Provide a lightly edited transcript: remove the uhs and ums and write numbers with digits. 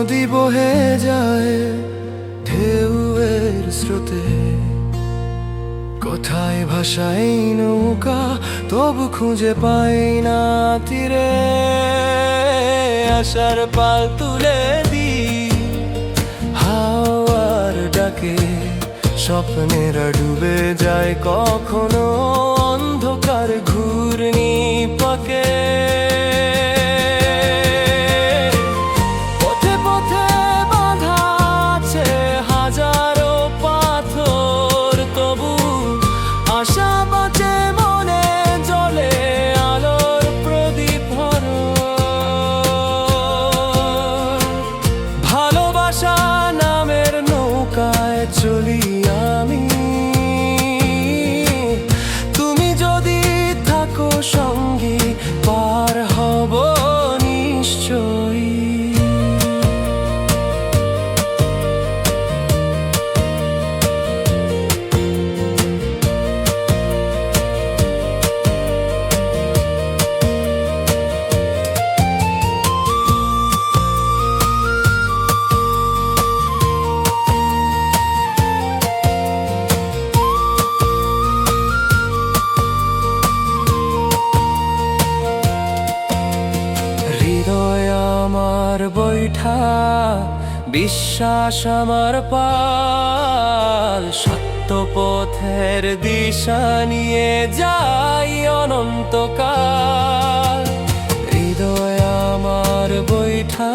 নদী বহে যায় ঢেউয়ের স্রোতে, কোথায় ভাসাই নৌকা তবু খুঁজে পাই না তীরে। আশার পাল তুলে দি হাওয়ার ডাকে, স্বপ্নেরা ডুবে যায় কখনো অন্ধকার ঘূর্ণি পাকে। পথে পথে বাঁধা আছে হাজারো পাথর, তবু আশা বাঁচে মনে জ্বলে আলোর প্রদীপ ভর। ভালোবাসা নামের নৌকায় চলি আমি, তুমি যদি থাকো সঙ্গী পার হব নিশ্চয়ই। হৃদয় আমার বৈঠা, বিশ্বাস আমার পাল, সত্য পথের দিশা নিয়ে যাই অনন্তকাল। হৃদয় আমার বৈঠা,